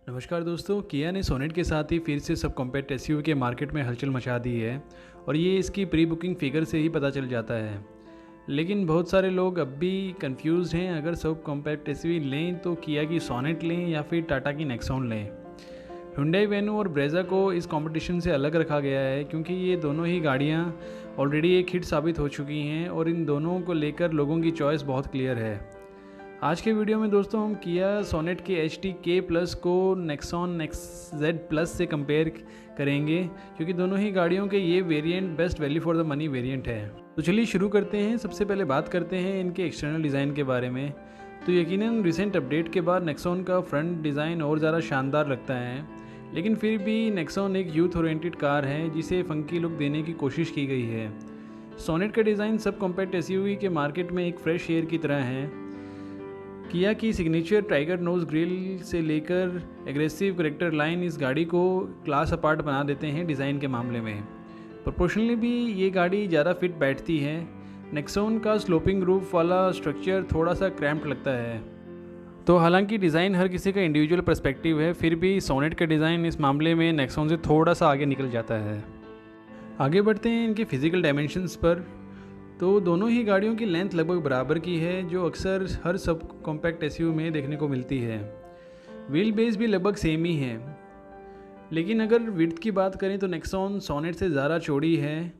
नमस्कार दोस्तों, किया ने सोनेट के साथ ही फिर से सब कॉम्पैक्ट एसयूवी के मार्केट में हलचल मचा दी है और ये इसकी प्री बुकिंग फिगर से ही पता चल जाता है। लेकिन बहुत सारे लोग अब भी कंफ्यूज हैं, अगर सब कॉम्पैक्ट एसयूवी लें तो किया की सोनेट लें या फिर टाटा की नेक्सॉन लें। हुंडई वेन्यू और ब्रेजा को इस कंपटीशन से अलग रखा गया है क्योंकि ये दोनों ही गाड़ियाँ ऑलरेडी एक हिट साबित हो चुकी हैं और इन दोनों को लेकर लोगों की चॉइस बहुत क्लियर है। आज के वीडियो में दोस्तों हम किया सोनेट के HT-K प्लस को नेक्सॉन XZ प्लस से कंपेयर करेंगे क्योंकि दोनों ही गाड़ियों के ये variant best value for the money variant है। तो चलिए शुरू करते हैं। सबसे पहले बात करते हैं इनके एक्सटर्नल डिज़ाइन के बारे में। तो यकीनन रिसेंट अपडेट के बाद नेक्सॉन का फ्रंट डिज़ाइन और ज़्यादा शानदार लगता है, लेकिन फिर भी नेक्सॉन एक यूथ ओरिएंटेड कार है जिसे फंकी लुक देने की कोशिश की गई है। सोनेट का डिज़ाइन सब कॉम्पैक्ट एसयूवी के मार्केट में एक फ्रेश एयर की तरह है। किया की सिग्नेचर टाइगर नोज ग्रिल से लेकर एग्रेसिव करेक्टर लाइन इस गाड़ी को क्लास अपार्ट बना देते हैं डिज़ाइन के मामले में। प्रोपोर्शनली भी ये गाड़ी ज़्यादा फिट बैठती है। नेक्सॉन का स्लोपिंग रूफ वाला स्ट्रक्चर थोड़ा सा क्रैम्प्ड लगता है। तो हालांकि डिज़ाइन हर किसी का इंडिविजुअल पर्सपेक्टिव है, फिर भी सोनेट का डिज़ाइन इस मामले में नेक्सॉन से थोड़ा सा आगे निकल जाता है। आगे बढ़ते हैं इनके फिजिकल डायमेंशंस पर। तो दोनों ही गाड़ियों की लेंथ लगभग बराबर की है, जो अक्सर हर सब कॉम्पैक्ट एसयूवी में देखने को मिलती है। व्हील बेस भी लगभग सेम ही है, लेकिन अगर विड्थ की बात करें तो नेक्सॉन सोनेट से ज़्यादा चौड़ी है।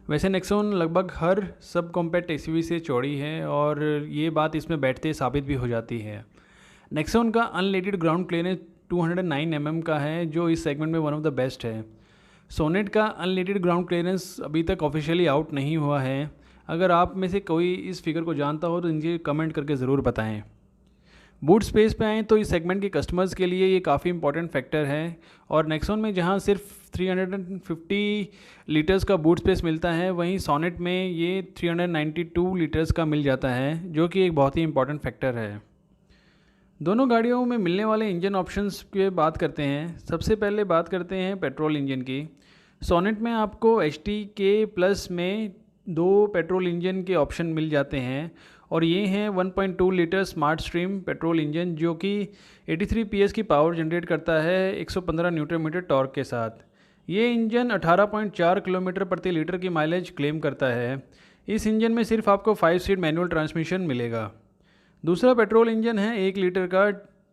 वैसे नेक्सॉन लगभग हर सब कॉम्पैक्ट एसयूवी से चौड़ी है और ये बात इसमें बैठते साबित भी हो जाती है। नेक्सॉन का अनलेटेड ग्राउंड क्लियरेंस 209 mm का है, जो इस सेगमेंट में वन ऑफ द बेस्ट है। सोनेट का अनलेटेड ग्राउंड क्लियरेंस अभी तक ऑफिशियली आउट नहीं हुआ है। अगर आप में से कोई इस फिगर को जानता हो तो इनके कमेंट करके ज़रूर बताएं। बूट स्पेस पे आएँ तो इस सेगमेंट के कस्टमर्स के लिए ये काफ़ी इंपॉर्टेंट फैक्टर है और नेक्सॉन में जहां सिर्फ 350 लीटर्स का बूट स्पेस मिलता है, वहीं सोनेट में ये 392 लीटर्स का मिल जाता है, जो कि एक बहुत ही इंपॉर्टेंट फैक्टर है। दोनों गाड़ियों में मिलने वाले इंजन ऑप्शंस की बात करते हैं। सबसे पहले बात करते हैं पेट्रोल इंजन की। सोनेट में आपको HT-K प्लस में 2 पेट्रोल इंजन के ऑप्शन मिल जाते हैं और ये हैं 1.2 litre smart stream petrol engine, जो कि 83 PS की पावर जनरेट करता है 115 न्यूटन मीटर टॉर्क के साथ। ये इंजन 18.4 किलोमीटर प्रति लीटर की माइलेज क्लेम करता है। इस इंजन में सिर्फ आपको 5 स्पीड मैनुअल ट्रांसमिशन मिलेगा। दूसरा पेट्रोल इंजन है 1 लीटर का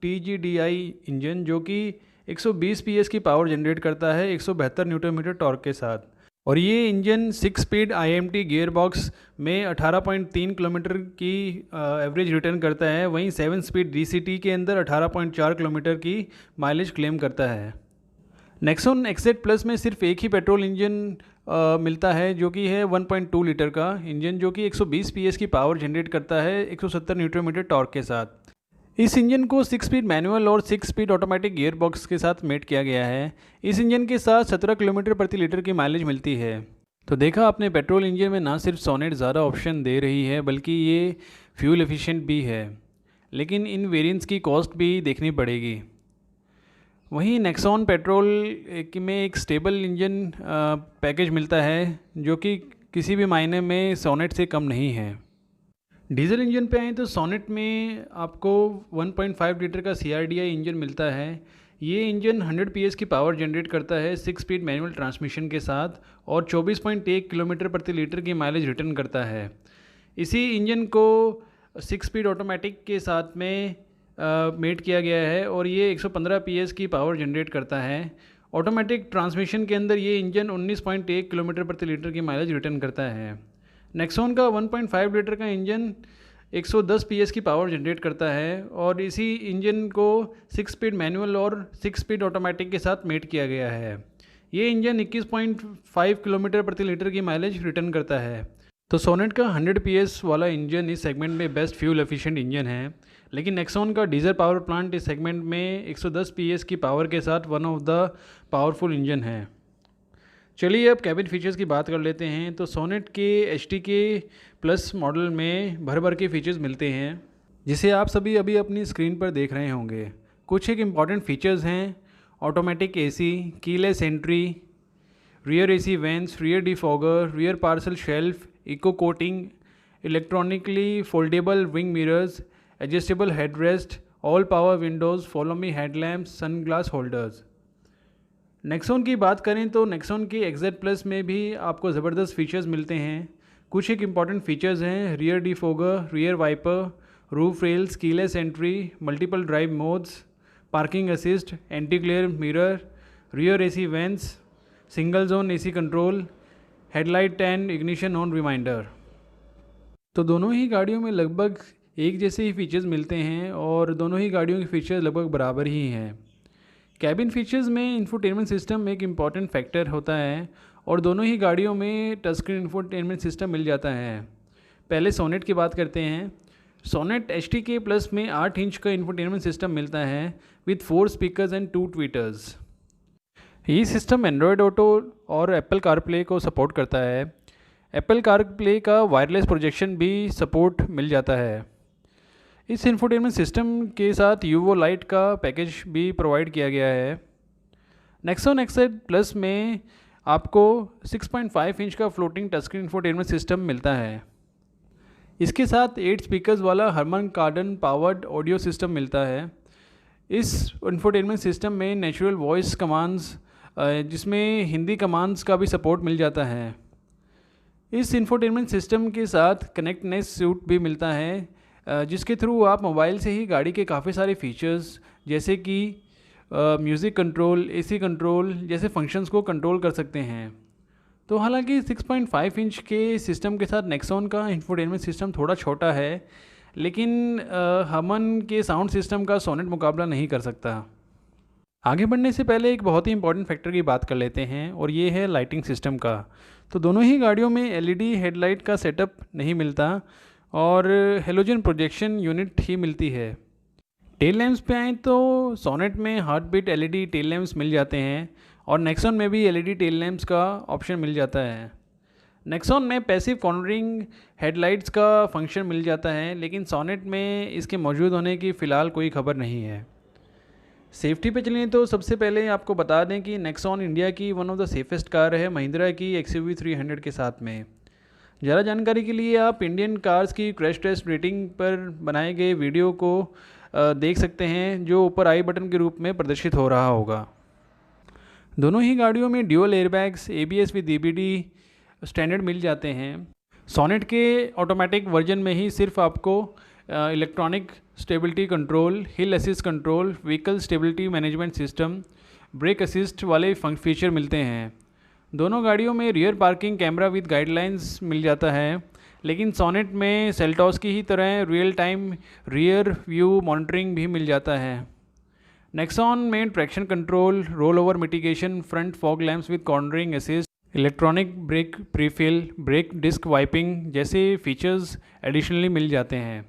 TGDI इंजन, जो कि 120 PS की पावर जनरेट करता है 172 न्यूटन मीटर टॉर्क के साथ, और ये engine 6 speed IMT gear box में 18.3 किलोमीटर की एवरेज रिटर्न करता है। वहीं 7 स्पीड DCT के अंदर 18.4 किलोमीटर की माइलेज क्लेम करता है। नेक्सॉन XZ प्लस में सिर्फ एक ही पेट्रोल इंजन मिलता है, जो कि है 1.2 लीटर का इंजन, जो कि 120 PS की पावर जनरेट करता है 170 न्यूटन मीटर टॉर्क के साथ। इस इंजन को 6 स्पीड मैनुअल और 6 स्पीड ऑटोमेटिक गियर बॉक्स के साथ मेट किया गया है। इस इंजन के साथ 17 किलोमीटर प्रति लीटर की माइलेज मिलती है। तो देखा आपने, पेट्रोल इंजन में ना सिर्फ सोनेट ज़्यादा ऑप्शन दे रही है, बल्कि ये फ्यूल एफिशिएंट भी है, लेकिन इन वेरिएंट्स की कॉस्ट भी देखनी पड़ेगी। वहीं नेक्सॉन पेट्रोल में एक स्टेबल इंजन पैकेज मिलता है, जो कि किसी भी मायने में सोनेट से कम नहीं है। डीजल इंजन पे आए तो सोनेट में आपको 1.5 लीटर का CRDI इंजन मिलता है। ये इंजन 100 PS की पावर जनरेट करता है 6 स्पीड मैनुअल ट्रांसमिशन के साथ और 24.1 किलोमीटर प्रति लीटर की माइलेज रिटर्न करता है। इसी इंजन को 6 स्पीड ऑटोमेटिक के साथ में मेट किया गया है और ये 115 PS की पावर जनरेट करता है। ऑटोमेटिक ट्रांसमिशन के अंदर ये इंजन 19.1 किलोमीटर प्रति लीटर की माइलेज रिटर्न करता है। नेक्सॉन का 1.5 लीटर का इंजन 110 PS की पावर जनरेट करता है और इसी इंजन को 6 स्पीड मैनुअल और 6 स्पीड ऑटोमेटिक के साथ मेट किया गया है। ये इंजन 21.5 किलोमीटर प्रति लीटर की माइलेज रिटर्न करता है। तो सोनेट का 100 PS वाला इंजन इस सेगमेंट में बेस्ट फ्यूल एफिशिएंट इंजन है, लेकिन नेक्सॉन का डीजल पावर प्लांट इस सेगमेंट में 110 PS की पावर के साथ one of the powerful engine है। चलिए अब कैबिन फीचर्स की बात कर लेते हैं। तो सोनेट के HT-K प्लस मॉडल में भर भर के फीचर्स मिलते हैं, जिसे आप सभी अभी अपनी स्क्रीन पर देख रहे होंगे। कुछ एक इम्पॉर्टेंट फीचर्स हैं: automatic AC, keyless entry, rear AC vents, rear defogger, rear parcel shelf, eco coating, electronically foldable wing mirrors, adjustable headrest all power windows, follow me headlamps, sun glass holders. Nexon की बात करें तो Nexon के XZ plus में भी आपको ज़बरदस्त features मिलते हैं। कुछ एक इम्पॉर्टेंट फीचर्स हैं: rear defogger, rear wiper, roof rails, keyless entry, multiple drive modes, parking assist, anti glare mirror, rear AC vents, single zone AC control, headlight and ignition on reminder. तो दोनों ही गाड़ियों में लगभग एक जैसे ही फीचर्स मिलते हैं और दोनों ही गाड़ियों के फीचर्स लगभग बराबर ही हैं। कैबिन फीचर्स में इंफोटेनमेंट सिस्टम एक इम्पॉर्टेंट फैक्टर होता है और दोनों ही गाड़ियों में टच स्क्रीन इंफोटेनमेंट सिस्टम मिल जाता है। पहले सोनेट की बात करते हैं। सोनेट HTK प्लस में 8 इंच का इंफोटेनमेंट सिस्टम मिलता है विद 4 स्पीकर्स एंड 2 ट्वीटर्स। ये सिस्टम एंड्रॉयड ऑटो और एप्पल कारप्ले को सपोर्ट करता है। एप्पल कारप्ले का वायरलेस प्रोजेक्शन भी सपोर्ट मिल जाता है। इस इंफोटेनमेंट सिस्टम के साथ यूवो लाइट का पैकेज भी प्रोवाइड किया गया है। नेक्सॉन XZ प्लस में आपको 6.5 इंच का फ्लोटिंग टचस्क्रीन इंफोटेनमेंट सिस्टम मिलता है। इसके साथ 8 स्पीकर्स वाला हर्मन कार्डन पावर्ड ऑडियो सिस्टम मिलता है। इस इंफोटेनमेंट सिस्टम में नेचुरल वॉइस कमांड्स, जिसमें हिंदी कमांड्स का भी सपोर्ट मिल जाता है। इस इंफोटेनमेंट सिस्टम के साथ कनेक्टनेस सूट भी मिलता है, जिसके थ्रू आप मोबाइल से ही गाड़ी के काफ़ी सारे फीचर्स जैसे कि म्यूज़िक कंट्रोल, AC कंट्रोल जैसे फंक्शंस को कंट्रोल कर सकते हैं। तो हालांकि 6.5 इंच के सिस्टम के साथ नेक्सॉन का इंफोटेनमेंट सिस्टम थोड़ा छोटा है, लेकिन हमन के साउंड सिस्टम का सोनेट मुकाबला नहीं कर सकता। आगे बढ़ने से पहले एक बहुत ही इंपॉर्टेंट फैक्टर की बात कर लेते हैं और ये है लाइटिंग सिस्टम का। तो दोनों ही गाड़ियों में LED हेडलाइट का सेटअप नहीं मिलता और हेलोजन प्रोजेक्शन यूनिट ही मिलती है। टेल लैंप्स पे आएँ तो सोनेट में heart beat LED tail lamps मिल जाते हैं और नेक्सॉन में भी LED टेल लैंप्स का ऑप्शन मिल जाता है। नेक्सॉन में पैसिव कॉर्नरिंग हेडलाइट्स का फंक्शन मिल जाता है, लेकिन सोनेट में इसके मौजूद होने की फ़िलहाल कोई खबर नहीं है। सेफ्टी पे चलें तो सबसे पहले आपको बता दें कि नेक्सॉन इंडिया की one of the safest car है महिंद्रा की XUV 300 के साथ में। ज़्यादा जानकारी के लिए आप इंडियन कार्स की क्रैश टेस्ट रेटिंग पर बनाए गए वीडियो को देख सकते हैं, जो ऊपर आई बटन के रूप में प्रदर्शित हो रहा होगा। दोनों ही गाड़ियों में dual airbags, ABS with EBD standard मिल जाते हैं। सोनेट के ऑटोमेटिक वर्जन में ही सिर्फ आपको electronic stability control, hill assist control, vehicle stability management system, brake assist वाले फीचर मिलते हैं। दोनों गाड़ियों में rear parking camera with guidelines मिल जाता है, लेकिन सोनेट में सेल्टॉस की ही तरह real time rear view monitoring भी मिल जाता है। नेक्सॉन में traction control, roll over mitigation, front fog lamps with cornering assist, electronic brake prefill, brake disc wiping जैसे फीचर्स एडिशनली मिल जाते हैं।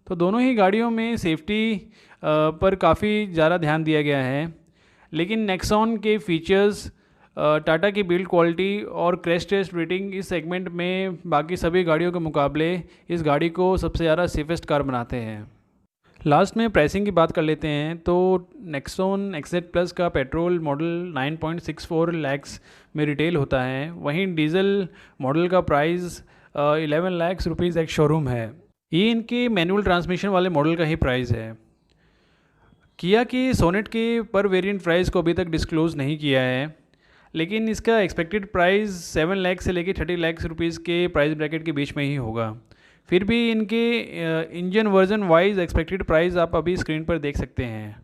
तो दोनों ही गाड़ियों में सेफ्टी पर काफ़ी ज़्यादा ध्यान दिया गया है, लेकिन नेक्सॉन के फीचर्स, टाटा की बिल्ड क्वालिटी और क्रैश टेस्ट रेटिंग इस सेगमेंट में बाकी सभी गाड़ियों के मुकाबले इस गाड़ी को सबसे ज़्यादा सेफेस्ट कार बनाते हैं। लास्ट में प्राइसिंग की बात कर लेते हैं तो नेक्सॉन XZ प्लस का पेट्रोल मॉडल 9.64 लाख में रिटेल होता है, वहीं डीजल मॉडल का प्राइस 11 लाख रुपीज़ एक शोरूम है। ये इनके मैनुअल ट्रांसमिशन वाले मॉडल का ही प्राइस है। किया कि सोनेट के पर वेरिएंट प्राइस को अभी तक डिस्क्लोज नहीं किया है, लेकिन इसका एक्सपेक्टेड प्राइस 7 लाख से लेकर 30 लाख रुपीज़ के प्राइस ब्रैकेट के बीच में ही होगा। फिर भी इनके engine version wise expected price आप अभी स्क्रीन पर देख सकते हैं।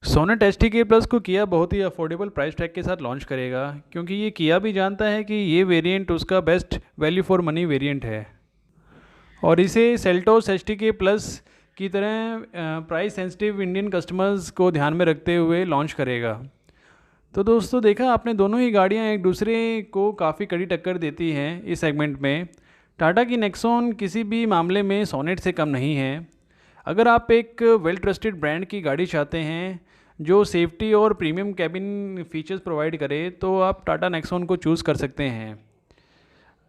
सोनेट HTK प्लस को किया बहुत ही अफोर्डेबल प्राइस टैग के साथ लॉन्च करेगा, क्योंकि ये किया भी जानता है कि ये वेरिएंट उसका best value for money variant है और इसे सेल्टोस HTK प्लस की तरह प्राइस सेंसिटिव इंडियन कस्टमर्स को ध्यान में रखते हुए लॉन्च करेगा। तो दोस्तों, देखा आपने, दोनों ही गाड़ियां एक दूसरे को काफ़ी कड़ी टक्कर देती हैं इस सेगमेंट में। टाटा की नेक्सॉन किसी भी मामले में सोनेट से कम नहीं है। अगर आप एक वेल ट्रस्टेड ब्रांड की गाड़ी चाहते हैं जो सेफ्टी और प्रीमियम कैबिन फीचर्स प्रोवाइड करे, तो आप टाटा नेक्सॉन को चूज़ कर सकते हैं।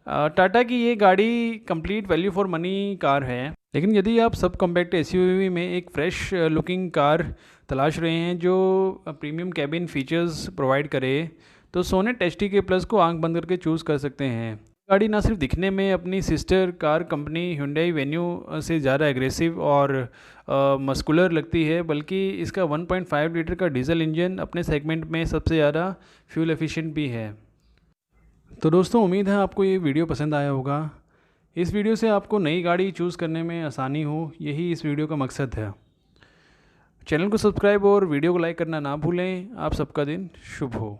टाटा की ये गाड़ी complete value for money car है, लेकिन यदि आप सब कॉम्पैक्ट SUV में एक फ्रेश लुकिंग कार तलाश रहे हैं जो प्रीमियम कैबिन फीचर्स प्रोवाइड करे, तो सोनेट HTK प्लस को आंख बंद करके चूज़ कर सकते हैं। गाड़ी ना सिर्फ दिखने में अपनी sister car company Hyundai venue से ज़्यादा एग्रेसिव और मस्कुलर लगती है, बल्कि इसका 1.5 लीटर का डीजल इंजन अपने सेगमेंट में सबसे ज़्यादा फ्यूल एफिशिएंट भी है। तो दोस्तों, उम्मीद है आपको ये वीडियो पसंद आया होगा। इस वीडियो से आपको नई गाड़ी चूज़ करने में आसानी हो, यही इस वीडियो का मकसद है। चैनल को सब्सक्राइब और वीडियो को लाइक करना ना भूलें। आप सबका दिन शुभ हो।